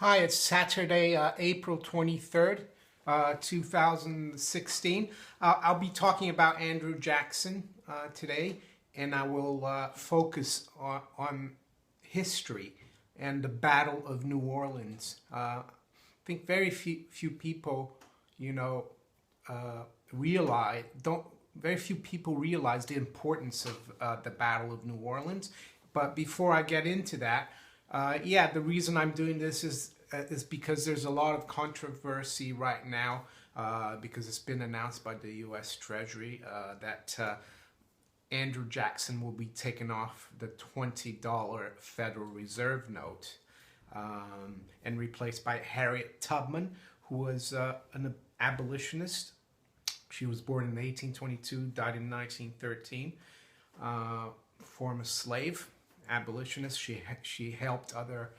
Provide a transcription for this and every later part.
Hi, it's Saturday, April 23rd, 2016. I'll be talking about Andrew Jackson today, and I will focus on history and the Battle of New Orleans. I think very few people, you know, realize don't very few people realize the importance of the Battle of New Orleans. But before I get into that, yeah, the reason I'm doing this is because there's a lot of controversy right now because it's been announced by the U.S. Treasury that Andrew Jackson will be taken off the $20 Federal Reserve note and replaced by Harriet Tubman, who was an abolitionist. She was born in 1822, died in 1913. Former slave, abolitionist. She helped other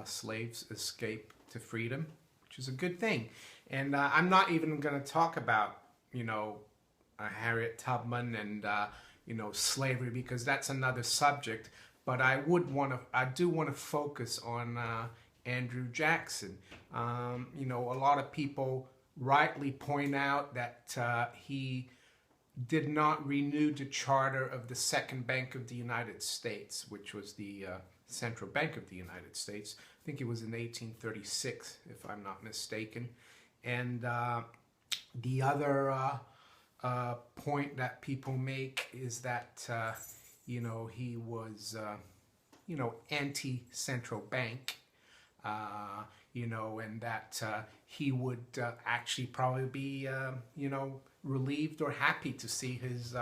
slaves escape to freedom, which is a good thing. And I'm not even going to talk about, Harriet Tubman and, slavery, because that's another subject. But I do want to focus on Andrew Jackson. A lot of people rightly point out that he did not renew the charter of the Second Bank of the United States, which was the Central Bank of the United States. I think it was in 1836, if I'm not mistaken. And the other point that people make is that, he was, anti-central bank, and that he would actually probably be, relieved or happy to see his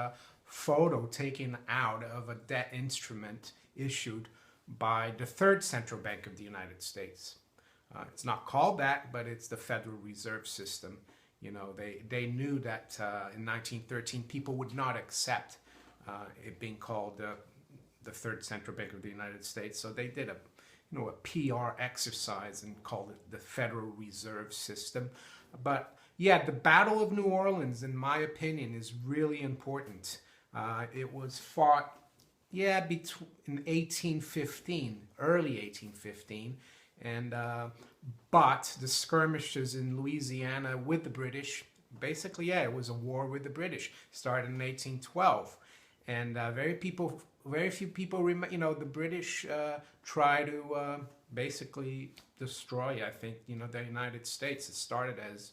photo taken out of a debt instrument issued by the Third Central Bank of the United States. It's not called that, but it's the Federal Reserve System. They knew that in 1913 people would not accept it being called the Third Central Bank of the United States, so they did a PR exercise and called it the Federal Reserve System. But yeah, the Battle of New Orleans, in my opinion, is really important. It was fought, in 1815, early 1815, and but the skirmishes in Louisiana with the British, basically, it was a war with the British. Started in 1812, and very few people remember. The British try to basically destroy, I think, the United States. It started as,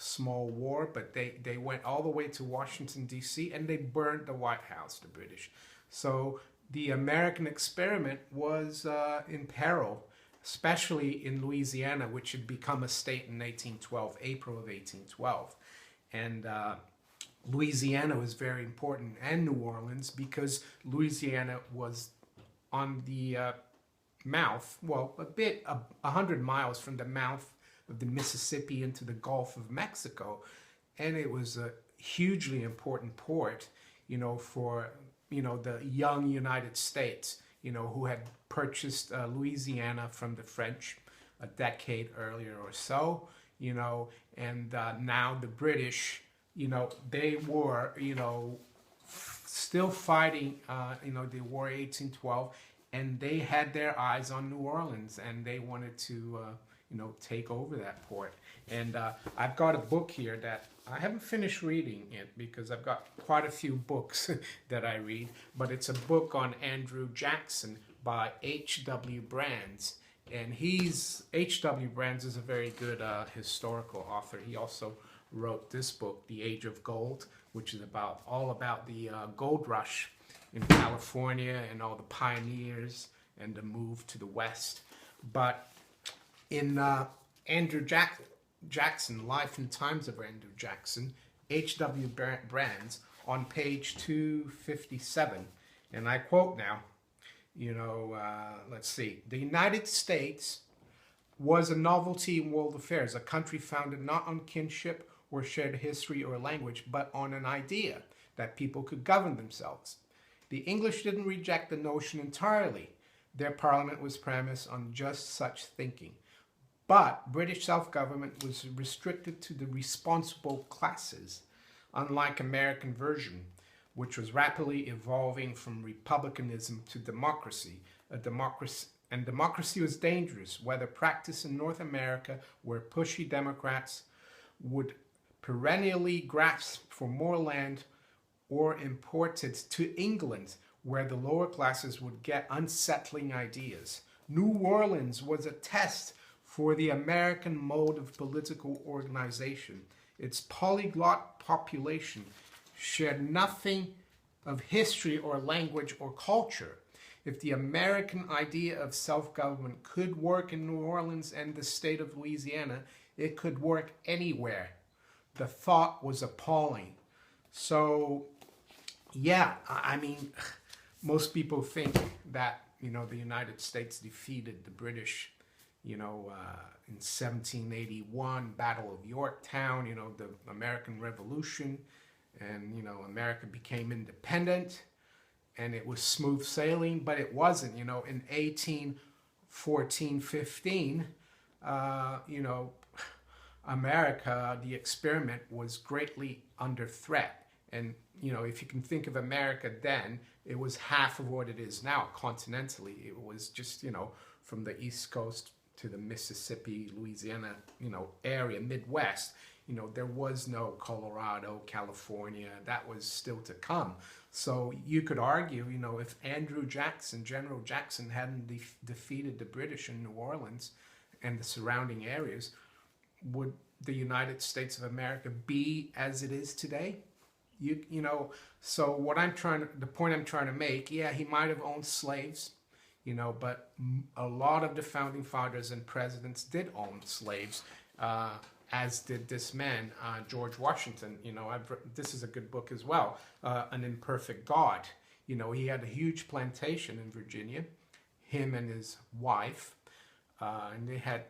small war, but they went all the way to Washington, D.C., and they burned the White House, the British. So the American experiment was in peril, especially in Louisiana, which had become a state in 1812, April of 1812. And Louisiana was very important, and New Orleans, because Louisiana was on the mouth, a 100 miles from the mouth of the Mississippi into the Gulf of Mexico, and it was a hugely important port, for the young United States, who had purchased Louisiana from the French a decade earlier or so, and now the British, they were, still fighting, the war 1812, and they had their eyes on New Orleans, and they wanted to take over that port. And I've got a book here that I haven't finished reading it because I've got quite a few books that I read, but it's a book on Andrew Jackson by H.W. Brands. And H.W. Brands is a very good historical author. He also wrote this book, The Age of Gold, which is all about the gold rush in California and all the pioneers and the move to the West. But in Andrew Jackson, Life and Times of Andrew Jackson, H.W. Brands, on page 257, and I quote now, let's see, the United States was a novelty in world affairs, a country founded not on kinship or shared history or language, but on an idea that people could govern themselves. The English didn't reject the notion entirely. Their parliament was premised on just such thinking. But British self-government was restricted to the responsible classes, unlike American version, which was rapidly evolving from republicanism to democracy, a And democracy was dangerous, whether practiced in North America, where pushy Democrats would perennially grasp for more land, or imported to England, where the lower classes would get unsettling ideas. New Orleans was a test for the American mode of political organization. Its polyglot population shared nothing of history or language or culture. If the American idea of self-government could work in New Orleans and the state of Louisiana, it could work anywhere. The thought was appalling. So, yeah, I mean, most people think that, the United States defeated the British, in 1781, Battle of Yorktown, the American Revolution, and, America became independent, and it was smooth sailing, but it wasn't, in 1814, 15, America, the experiment, was greatly under threat. And, if you can think of America then, it was half of what it is now continentally. It was just, from the East Coast to the Mississippi, Louisiana, area, Midwest. There was no Colorado, California. That was still to come. So you could argue, if Andrew Jackson, General Jackson, hadn't defeated the British in New Orleans and the surrounding areas, would the United States of America be as it is today? So the point I'm trying to make, yeah, he might have owned slaves, but a lot of the founding fathers and presidents did own slaves, as did this man, George Washington. This is a good book as well, An Imperfect God. He had a huge plantation in Virginia, him and his wife, and they had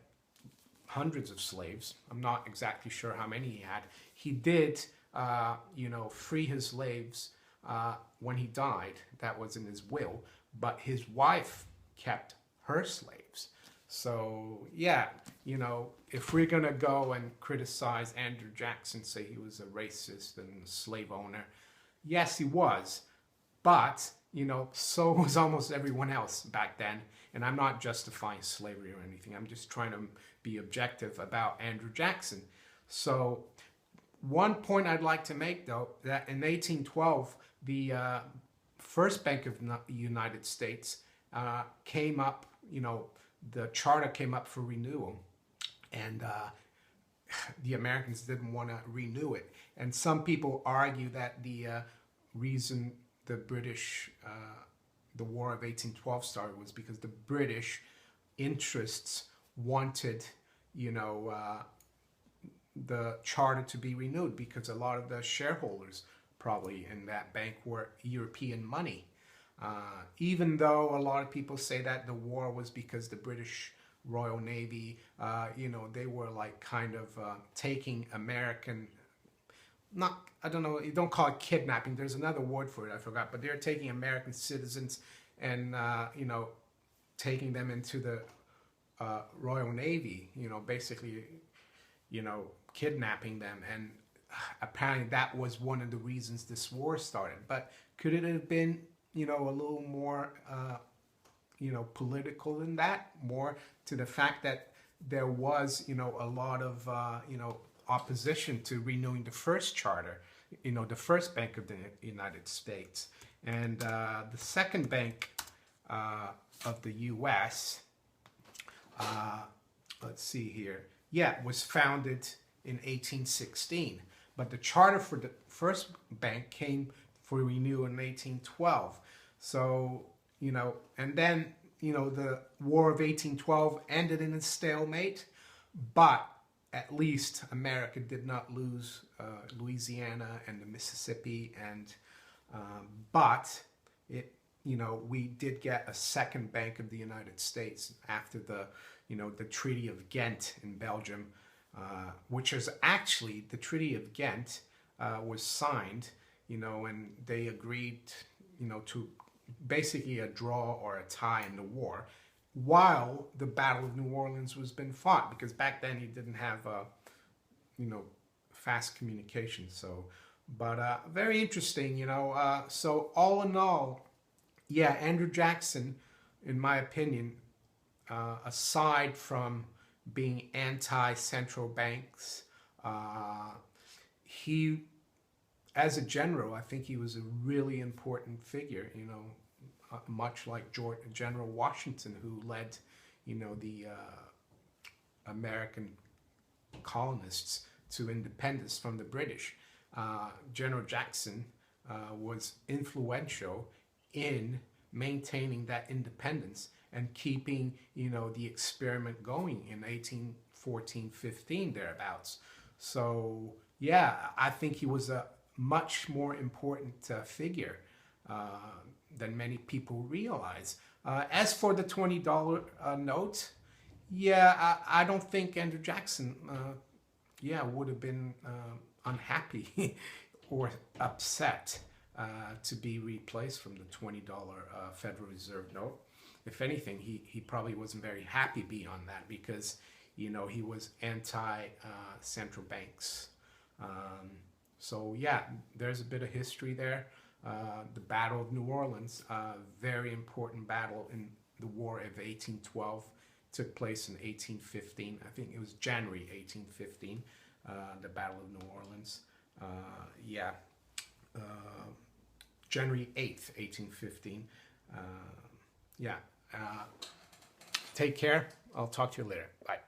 hundreds of slaves. I'm not exactly sure how many he had. He did, free his slaves when he died. That was in his will. But his wife kept her slaves. So, yeah, if we're going to go and criticize Andrew Jackson, say he was a racist and a slave owner, yes, he was. But, so was almost everyone else back then. And I'm not justifying slavery or anything. I'm just trying to be objective about Andrew Jackson. So one point I'd like to make, though, that in 1812, the first Bank of the United States came up, the charter came up for renewal. And the Americans didn't want to renew it. And some people argue that the reason the British, the War of 1812 started was because the British interests wanted, the charter to be renewed, because a lot of the shareholders probably in that bank were European money. Even though a lot of people say that the war was because the British Royal Navy, they were like kind of taking American, I don't know, you don't call it kidnapping, there's another word for it, I forgot, but they're taking American citizens and, taking them into the Royal Navy, basically, kidnapping them. And apparently that was one of the reasons this war started. But could it have been, a little more, political than that? More to the fact that there was, a lot of, opposition to renewing the first charter, the first Bank of the United States. And the second Bank of the U.S., let's see here, was founded in 1816. But the charter for the first bank came for renewal in 1812. So, and then, the War of 1812 ended in a stalemate, but at least America did not lose Louisiana and the Mississippi, and but it, we did get a second Bank of the United States after the, the Treaty of Ghent in Belgium, which is actually, the Treaty of Ghent was signed, and they agreed, to basically a draw or a tie in the war, while the Battle of New Orleans was being fought, because back then you didn't have, fast communication. So, but very interesting, so all in all, yeah, Andrew Jackson, in my opinion, aside from being anti-central banks, he, as a general, I think he was a really important figure, you know, much like General Washington, who led, you know, the American colonists to independence from the British. General Jackson was influential in maintaining that independence and keeping, you know, the experiment going in 1814-15 thereabouts. So yeah, I think he was a much more important figure than many people realize. As for the $20 note, yeah, I don't think Andrew Jackson, yeah, would have been unhappy or upset to be replaced from the $20 Federal Reserve note. If anything, he probably wasn't very happy beyond that because, you know, he was anti-central banks. So yeah, there's a bit of history there. The Battle of New Orleans, very important battle in the War of 1812, took place in 1815. I think it was January 1815, the Battle of New Orleans. Yeah, January 8th, 1815. Yeah. Take care. I'll talk to you later. Bye.